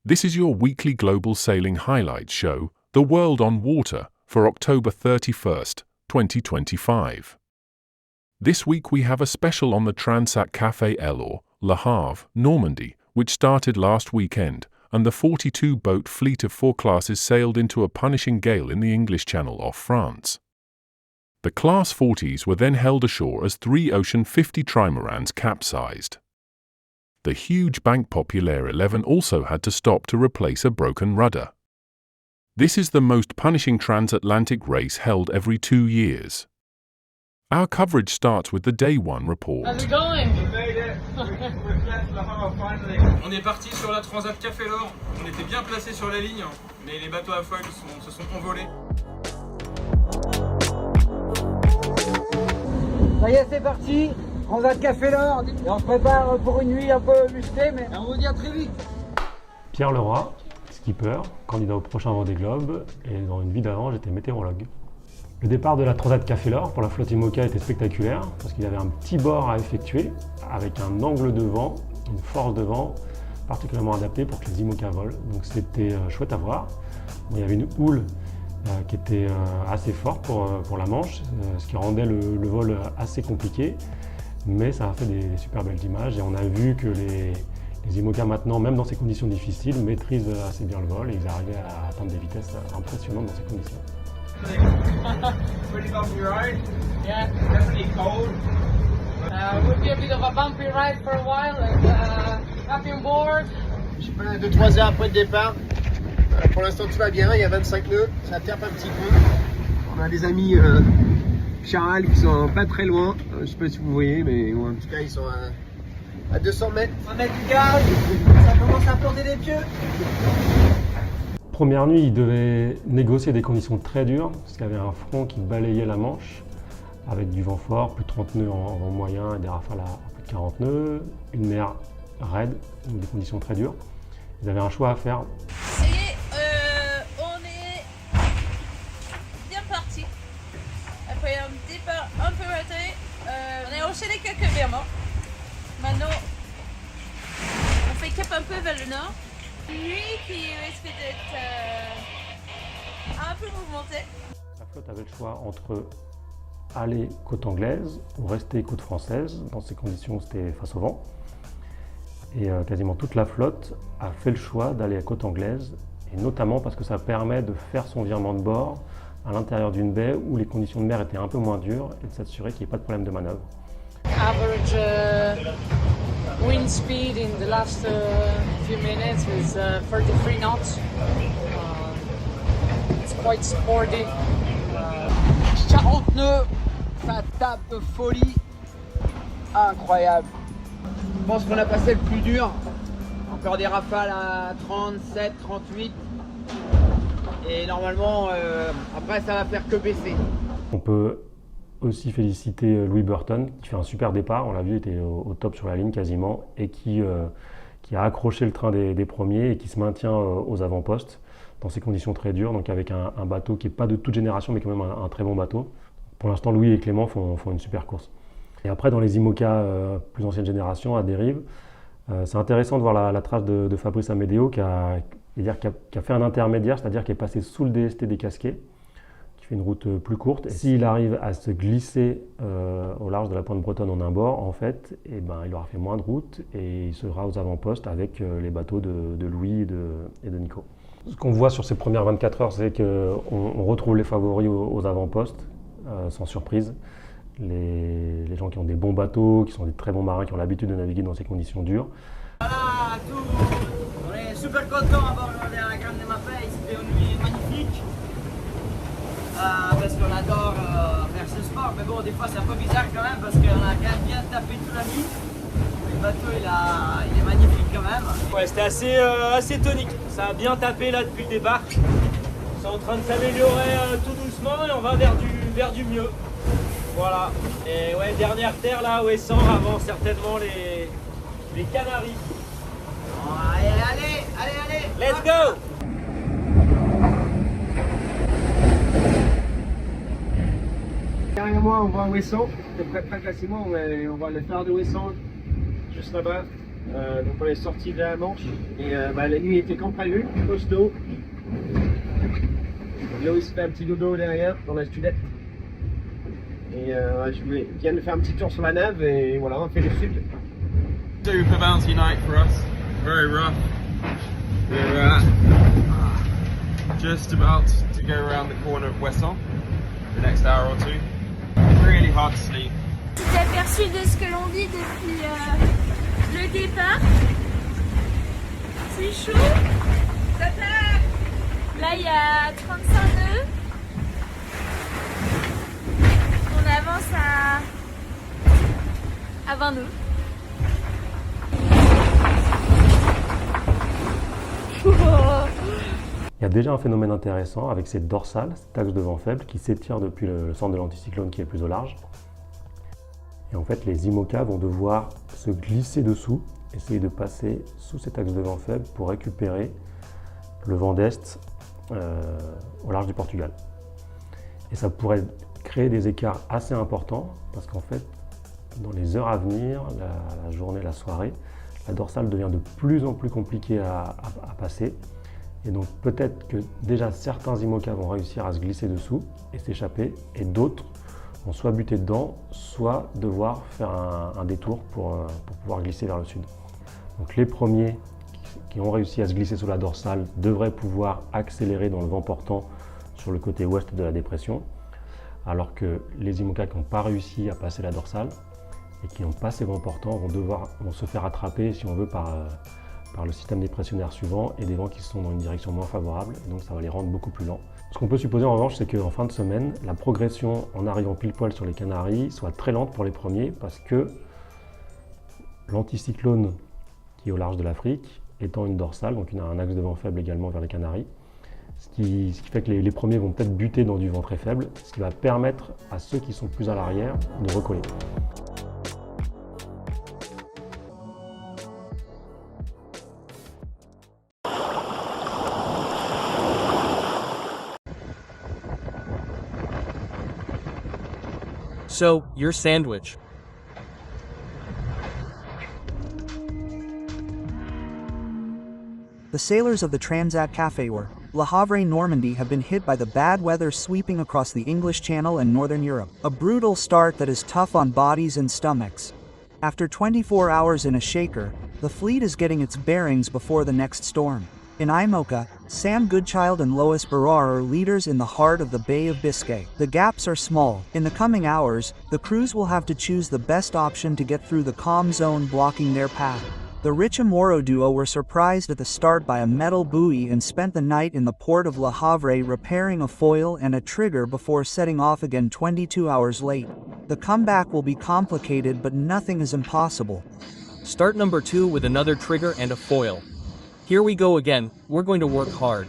This is your weekly global sailing highlights show, The World on Water, for October 31st, 2025. This week we have a special on the Transat Cafe L'or, Le Harve, Normandy, which started last weekend, and the 42-boat fleet of 4 classes sailed into a punishing gale in the English Channel off France. The Class 40s were then held ashore as 3 Ocean 50 Trimarans capsized. The huge Banque Populaire 11 also had to stop to replace a broken rudder. This is the most punishing transatlantic race held every 2 years. Our coverage starts with the Day 1 report. How's it going? We made it. We've left Le Havre finally. On est parti sur la Transat Cafe L'or. On était bien placé sur la ligne, mais les bateaux à foil se sont envolés. Ça y est, c'est parti, Transat Cafe L'or, et on se prépare pour une nuit un peu musclée, mais on vous dit à très vite. Pierre Leroy, skipper, candidat au prochain Vendée Globe, et dans une vie d'avant, j'étais météorologue. Le départ de la Transat Cafe L'or pour la flotte IMOCA était spectaculaire, parce qu'il y avait un petit bord à effectuer, avec un angle de vent, une force de vent particulièrement adaptée pour que les IMOCA volent, donc c'était chouette à voir. Bon, il y avait une houle qui était assez fort pour la Manche, ce qui rendait le vol assez compliqué, mais ça a fait des super belles images et on a vu que les IMOCA maintenant, même dans ces conditions difficiles, maîtrisent assez bien le vol et ils arrivaient à atteindre des vitesses impressionnantes dans ces conditions. Pretty bumpy ride. Yeah. Definitely cold. Would be a bit of a bumpy ride for a while, and happy on board. Je sais pas, 2-3 heures après le départ. Pour l'instant tout va bien, il y a 25 nœuds, ça tape un petit peu. On a des amis Charal qui sont pas très loin, je sais pas si vous voyez, mais en tout cas ils sont à 200 mètres. 100 mètres du gale, ça commence à planter des pieux. Première nuit, il devait négocier des conditions très dures, parce qu'il y avait un front qui balayait la Manche, avec du vent fort, plus de 30 nœuds en vent moyen et des rafales à plus de 40 nœuds, une mer raide, donc des conditions très dures. Ils avaient un choix à faire. On est bien parti. Après un départ un peu raté, on est enchaîné quelques virements. Maintenant, on fait cap un peu vers le nord. Nuit qui risque d'être un peu mouvementée. La flotte avait le choix entre aller côte anglaise ou rester côte française. Dans ces conditions, c'était face au vent. Et quasiment toute la flotte a fait le choix d'aller à côte anglaise, et notamment parce que ça permet de faire son virement de bord à l'intérieur d'une baie où les conditions de mer étaient un peu moins dures et de s'assurer qu'il n'y ait pas de problème de manœuvre. Average wind speed in the last few minutes is 33 knots. It's quite sporty. 40 nœuds, ça tape de folie. Incroyable. Je pense qu'on a passé le plus dur. Encore des rafales à 37, 38. Et normalement, après ça va faire que baisser. On peut aussi féliciter Louis Burton qui fait un super départ, on l'a vu, il était au top sur la ligne quasiment, et qui a accroché le train des premiers et qui se maintient aux avant-postes dans ces conditions très dures, donc avec un bateau qui n'est pas de toute génération mais quand même un très bon bateau. Pour l'instant, Louis et Clément font une super course. Et après, dans les IMOCA plus ancienne génération, à dérive, c'est intéressant de voir la trace de Fabrice Amédéo qui a fait un intermédiaire, c'est-à-dire qui est passé sous le DST des Casquets, qui fait une route plus courte. Et s'il arrive à se glisser au large de la pointe bretonne en un bord, en fait, il aura fait moins de route et il sera aux avant-postes avec les bateaux de Louis et de Nico. Ce qu'on voit sur ces premières 24 heures, c'est qu'on retrouve les favoris aux avant-postes, sans surprise. Les gens qui ont des bons bateaux, qui sont des très bons marins, qui ont l'habitude de naviguer dans ces conditions dures. Voilà, tout. On est super contents d'avoir regardé à la Grande de Mapei, c'était une nuit magnifique. Parce qu'on adore faire ce sport, mais bon, des fois c'est un peu bizarre quand même, parce qu'on a quand même bien tapé toute la nuit. Le bateau il est magnifique quand même. Ouais, c'était assez tonique, ça a bien tapé là depuis le départ. C'est en train de s'améliorer tout doucement et on va vers du mieux. Voilà, et ouais, dernière terre là, Ouessant, avant certainement les Canaries. Bon, allez, Let's go! Derrière moi, on voit Ouessant, très facilement, on voit le phare de Ouessant, juste là-bas. Donc on est sorti de la Manche et la nuit était comme prévu, costaud. Là où il se fait un petit dodo derrière dans la studette. Et je viens de faire un petit tour sur la nave et voilà, on fait le sud. Super bouncy night for us, very rough. We're just about to go around the corner of Wesson, the next hour or two. Really hard to sleep. Petit aperçu de ce que l'on vit depuis le départ. C'est chaud. Là, il y a 35 nœuds. On avance à 20 nœuds. Il y a déjà un phénomène intéressant avec cette dorsale, cet axe de vent faible qui s'étire depuis le centre de l'anticyclone qui est plus au large. Et en fait, les IMOCA vont devoir se glisser dessous, essayer de passer sous cet axe de vent faible pour récupérer le vent d'est au large du Portugal. Et ça pourrait créer des écarts assez importants parce qu'en fait, dans les heures à venir, la journée, la soirée, la dorsale devient de plus en plus compliquée à passer. Et donc peut-être que déjà certains IMOCA vont réussir à se glisser dessous et s'échapper, et d'autres vont soit buter dedans, soit devoir faire un détour pour pouvoir glisser vers le sud. Donc les premiers qui ont réussi à se glisser sous la dorsale devraient pouvoir accélérer dans le vent portant sur le côté ouest de la dépression, alors que les IMOCA qui n'ont pas réussi à passer la dorsale et qui n'ont pas ces vents portants vont se faire attraper, si on veut, par le système dépressionnaire suivant et des vents qui sont dans une direction moins favorable, et donc ça va les rendre beaucoup plus lents. Ce qu'on peut supposer en revanche, c'est qu'en fin de semaine, la progression en arrivant pile poil sur les Canaries soit très lente pour les premiers parce que l'anticyclone qui est au large de l'Afrique étant une dorsale, donc il a un axe de vent faible également vers les Canaries, ce qui fait que les premiers vont peut-être buter dans du vent très faible, ce qui va permettre à ceux qui sont plus à l'arrière de recoller. So, your sandwich. The sailors of the Transat Cafe Le Havre, Normandy have been hit by the bad weather sweeping across the English Channel and Northern Europe. A brutal start that is tough on bodies and stomachs. After 24 hours in a shaker, the fleet is getting its bearings before the next storm. In IMOCA, Sam Goodchild and Lois Barrar are leaders in the heart of the Bay of Biscay. The gaps are small. In the coming hours, the crews will have to choose the best option to get through the calm zone blocking their path. The Richamoro duo were surprised at the start by a metal buoy and spent the night in the port of Le Havre repairing a foil and a trigger before setting off again 22 hours late. The comeback will be complicated, but nothing is impossible. Start number 2 with another trigger and a foil. Here we go again, we're going to work hard.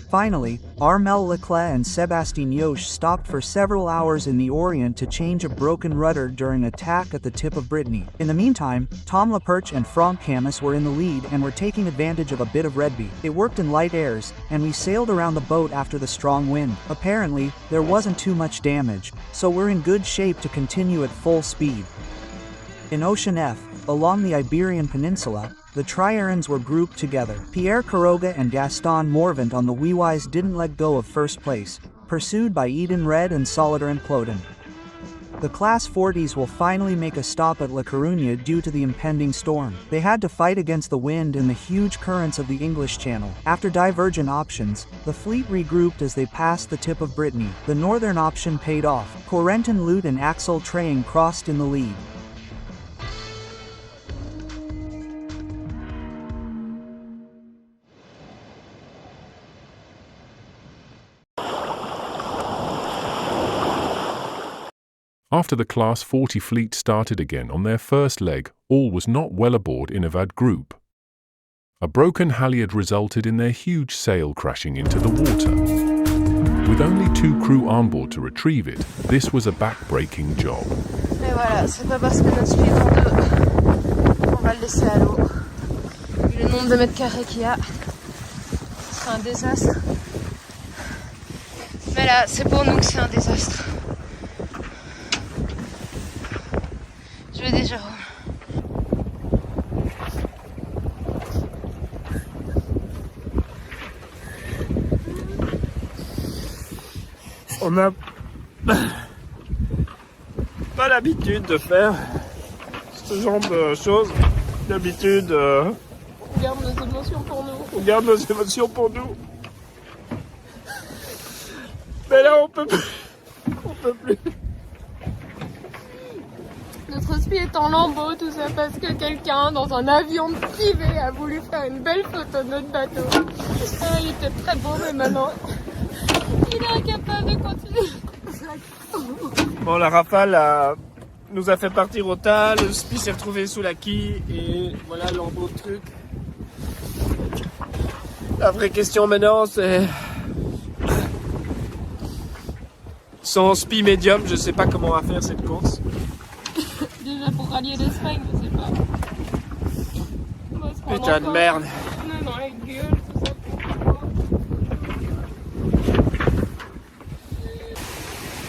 Finally, Armel Leclerc and Sébastien Yoche stopped for several hours in the Orient to change a broken rudder during attack at the tip of Brittany. In the meantime, Tom Leperche and Franck Camus were in the lead and were taking advantage of a bit of redby. It worked in light airs, and we sailed around the boat after the strong wind. Apparently, there wasn't too much damage, so we're in good shape to continue at full speed. In Ocean F, along the Iberian Peninsula, the Trimarans were grouped together. Pierre Quiroga and Gaston Morvant on the Weewise didn't let go of first place, pursued by Eden Red and Solider and Cloden. The Class 40s will finally make a stop at La Coruña due to the impending storm. They had to fight against the wind and the huge currents of the English Channel. After divergent options, the fleet regrouped as they passed the tip of Brittany. The northern option paid off. Corentin Lute and Axel Train crossed in the lead. After the Class 40 fleet started again on their first leg, all was not well aboard Innovad Group. A broken halyard resulted in their huge sail crashing into the water. With only 2 crew on board to retrieve it, this was a back-breaking job. Mais voilà, c'est pas parce que notre suivant 2, on va le laisser à l'eau. Vu le nombre de mètres carrés qu'il y a, ce serait un désastre. Mais là, c'est pour nous que c'est un désastre. Je vais déjà. On n'a pas l'habitude de faire ce genre de choses. D'habitude, On garde nos émotions pour nous. on garde nos émotions pour nous. Mais là, on peut plus. On peut plus. Notre spi est en lambeaux, tout ça parce que quelqu'un dans un avion privé a voulu faire une belle photo de notre bateau. Il était très beau, mais maintenant il est incapable de continuer. Bon, la rafale nous a fait partir au tas, le spi s'est retrouvé sous la quille et voilà l'embout de truc. La vraie question maintenant c'est... Sans spi médium, je sais pas comment on va faire cette course. Déjà pour rallier l'Espagne, je sais pas. On va se prendre Putain de encore- merde. Non, non, avec gueule, tout ça.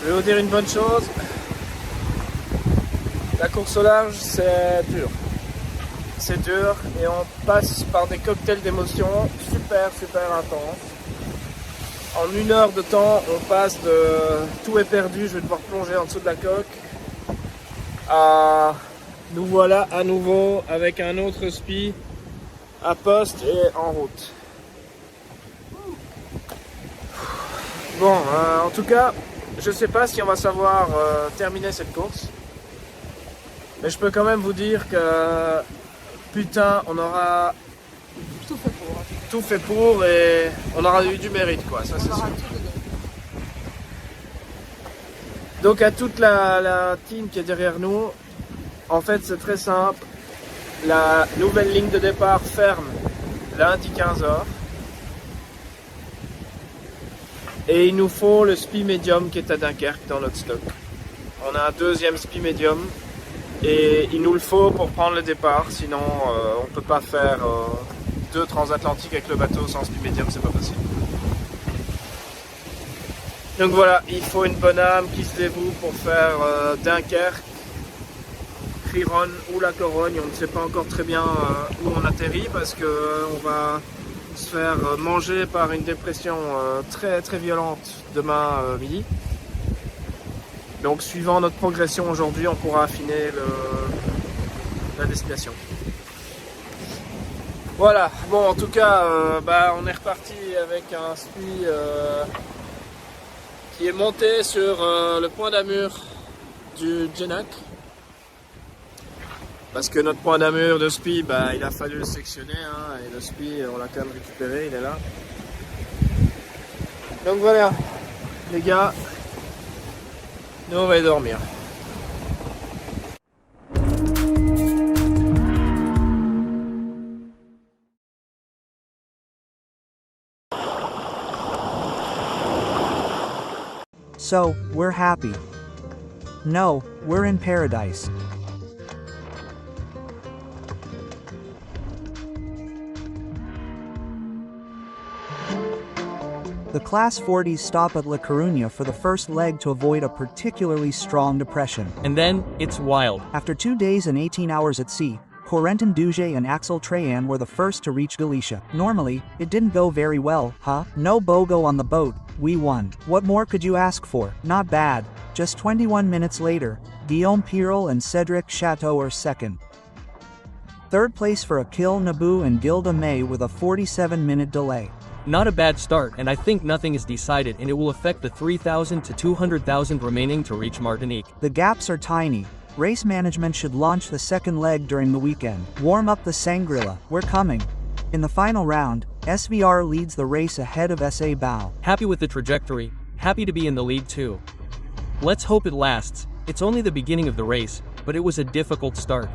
Je vais vous dire une bonne chose. La course au large, c'est dur. C'est dur et on passe par des cocktails d'émotions super intenses. En 1 heure de temps, on passe de tout est perdu, je vais devoir plonger en dessous de la coque, à nous voilà à nouveau avec un autre spi à poste et en route. Bon, en tout cas, je sais pas si on va savoir terminer cette course. Mais je peux quand même vous dire que putain, on aura tout fait pour et on aura eu du mérite quoi, ça c'est sûr. Donc à toute la team qui est derrière nous, en fait c'est très simple. La nouvelle ligne de départ ferme lundi 15h. Et il nous faut le spi médium qui est à Dunkerque dans notre stock. On a un deuxième spi médium. Et il nous le faut pour prendre le départ, sinon on peut pas faire 2 transatlantiques avec le bateau sans spi médium, c'est pas possible. Donc voilà, il faut une bonne âme qui se dévoue pour faire Dunkerque, Triron ou la Corogne. On ne sait pas encore très bien où on atterrit parce que on va se faire manger par une dépression très violente demain midi. Donc suivant notre progression aujourd'hui, on pourra affiner la destination. Voilà, bon en tout cas, on est reparti avec un spi qui est monté sur le point d'amure du Genac. Parce que notre point d'amure de spi, il a fallu le sectionner, hein, et le spi, on l'a quand même récupéré, il est là. Donc voilà, les gars. Nous on va y dormir. So, we're happy. No, we're in paradise. The Class 40s stop at La Coruña for the first leg to avoid a particularly strong depression. And then, it's wild. After 2 days and 18 hours at sea, Corentin Duge and Axel Trajan were the first to reach Galicia. Normally, it didn't go very well, huh? No BOGO on the boat, we won. What more could you ask for? Not bad. Just 21 minutes later, Guillaume Pirel and Cedric Chateau are second. Third place for Akil Nabu and Gilda May with a 47-minute delay. Not a bad start, and I think nothing is decided and it will affect the 3,000 to 200,000 remaining to reach Martinique. The gaps are tiny. Race management should launch the second leg during the weekend. Warm up the Sangrila, we're coming. In the final round, SVR leads the race ahead of SA Bao. Happy with the trajectory, happy to be in the lead too. Let's hope it lasts. It's only the beginning of the race, but it was a difficult start.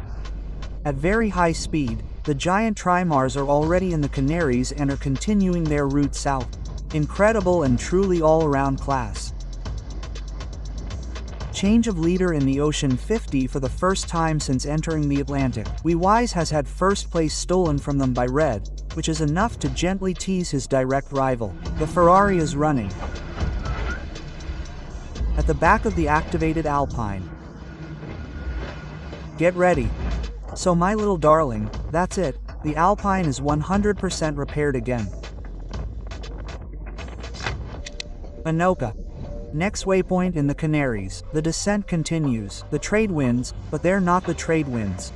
At very high speed, the giant Trimarans are already in the Canaries and are continuing their route south. Incredible and truly all-around class. Change of leader in the Ocean 50 for the first time since entering the Atlantic. Wise has had first place stolen from them by Red, which is enough to gently tease his direct rival. The Ferrari is running. At the back of the activated Alpine. Get ready. So my little darling, that's it, the Alpine is 100% repaired again. Anoka. Next waypoint in the Canaries. The descent continues. The trade winds, but they're not the trade winds.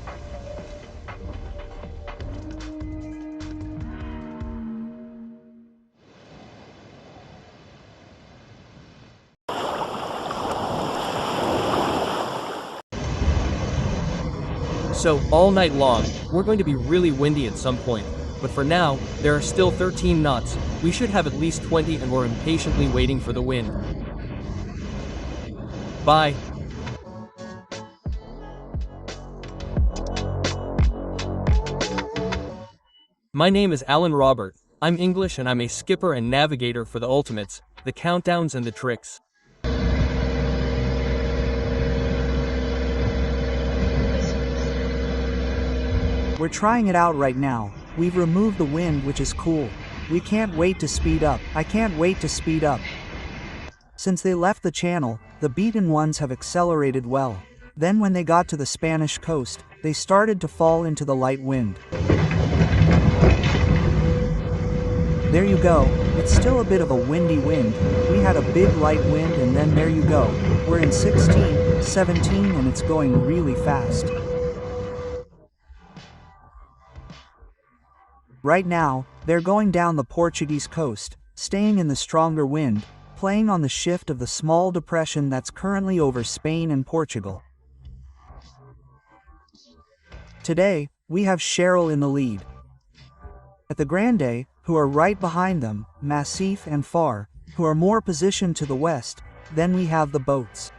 So, all night long, we're going to be really windy at some point. But for now, there are still 13 knots. We should have at least 20 and we're impatiently waiting for the wind. Bye. My name is Alan Robert. I'm English and I'm a skipper and navigator for the ultimates, the countdowns and the tricks. We're trying it out right now. We've removed the wind, which is cool. We can't wait to speed up. I can't wait to speed up. Since they left the channel, the beaten ones have accelerated well. Then when they got to the Spanish coast, they started to fall into the light wind. There you go. It's still a bit of a windy wind. We had a big light wind and then there you go. We're in 16, 17 and it's going really fast. Right now, they're going down the Portuguese coast, staying in the stronger wind, playing on the shift of the small depression that's currently over Spain and Portugal. Today, we have Cheryl in the lead. At the Grande, who are right behind them, Massif and Far, who are more positioned to the west, then we have the boats.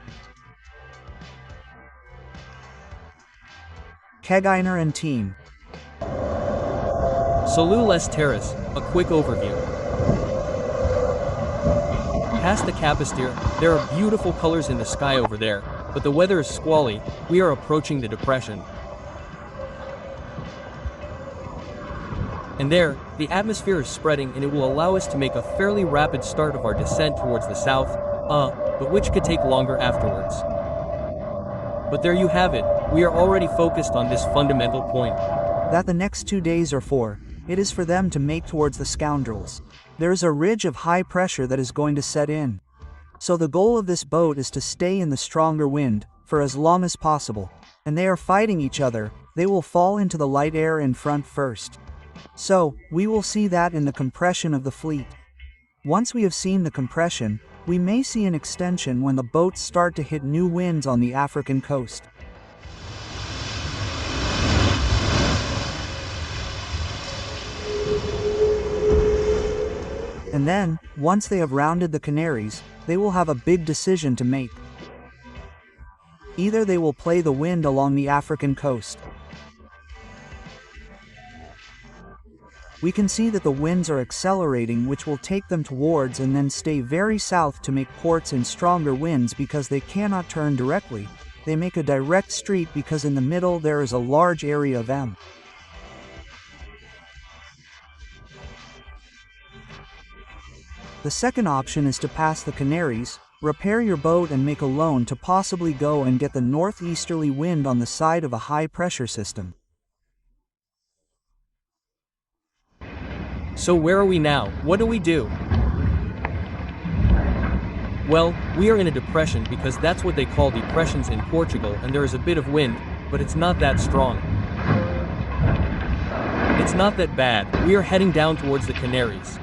Kegeiner and team. Salut les terraces, a quick overview. Past the Capistier, there are beautiful colors in the sky over there, but the weather is squally. We are approaching the depression. And there, the atmosphere is spreading and it will allow us to make a fairly rapid start of our descent towards the south, but which could take longer afterwards. But there you have it, we are already focused on this fundamental point. That the next 2 days are for. It is for them to make towards the scoundrels. There is a ridge of high pressure that is going to set in. So the goal of this boat is to stay in the stronger wind, for as long as possible. And they are fighting each other, they will fall into the light air in front first. So, we will see that in the compression of the fleet. Once we have seen the compression, we may see an extension when the boats start to hit new winds on the African coast. And then, once they have rounded the Canaries, they will have a big decision to make. Either they will play the wind along the African coast. We can see that the winds are accelerating, which will take them towards and then stay very south to make ports in stronger winds because they cannot turn directly. They make a direct street because in the middle there is a large area of M. The second option is to pass the Canaries, repair your boat and make a loan to possibly go and get the northeasterly wind on the side of a high pressure system. So where are we now? What do we do? Well, we are in a depression because that's what they call depressions in Portugal and there is a bit of wind, but it's not that strong. It's not that bad. We are heading down towards the Canaries.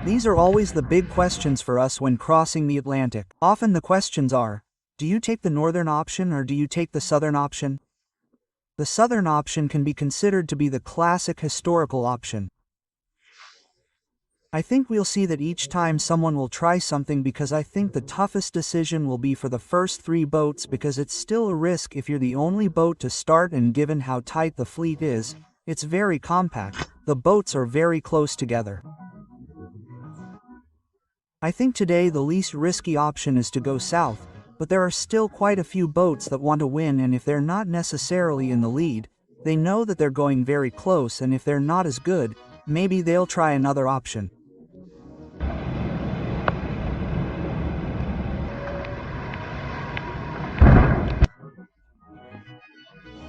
These are always the big questions for us when crossing the Atlantic. Often the questions are, do you take the northern option or do you take the southern option? The southern option can be considered to be the classic historical option. I think we'll see that each time someone will try something because I think the toughest decision will be for the first 3 boats because it's still a risk if you're the only boat to start and given how tight the fleet is, it's very compact, the boats are very close together. I think today the least risky option is to go south, but there are still quite a few boats that want to win and if they're not necessarily in the lead, they know that they're going very close and if they're not as good, maybe they'll try another option.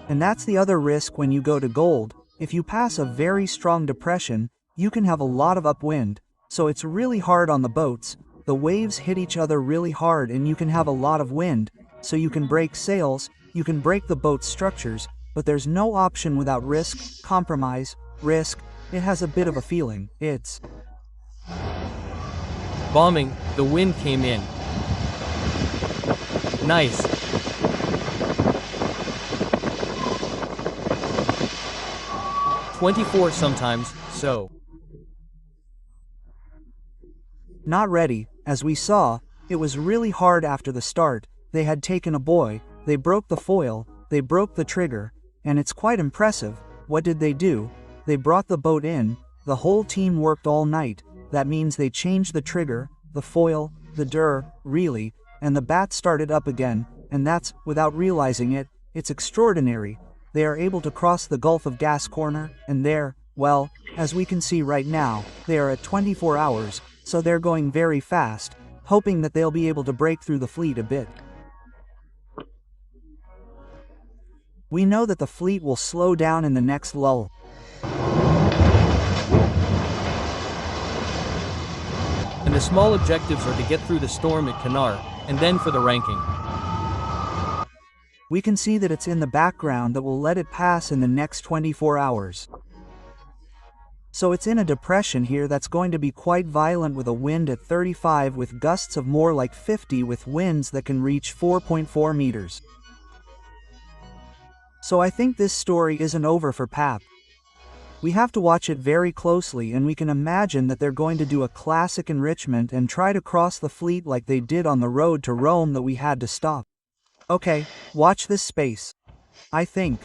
And that's the other risk when you go to gold, if you pass a very strong depression, you can have a lot of upwind, so it's really hard on the boats, the waves hit each other really hard and you can have a lot of wind, so you can break sails, you can break the boat's structures, but there's no option without risk, compromise, risk. It has a bit of a feeling. It's Bombing, the wind came in. Nice. "24 sometimes, so." Not ready. As we saw, it was really hard after the start. They had taken a buoy, they broke the foil, they broke the trigger, and it's quite impressive. What did they do? They brought the boat in, the whole team worked all night. That means they changed the trigger, the foil, the really, and the bat started up again, and that's, without realizing it, it's extraordinary. They are able to cross the Gulf of Gas Corner, and there, well, as we can see right now, they are at 24 hours, so they're going very fast, hoping that they'll be able to break through the fleet a bit. We know that the fleet will slow down in the next lull. And the small objectives are to get through the storm at Canar, and then for the ranking. We can see that it's in the background that will let it pass in the next 24 hours. So it's in a depression here that's going to be quite violent with a wind at 35 with gusts of more like 50 with winds that can reach 4.4 meters. So I think this story isn't over for PAP. We have to watch it very closely and we can imagine that they're going to do a classic enrichment and try to cross the fleet like they did on the road to Rome that we had to stop. Okay, watch this space. I think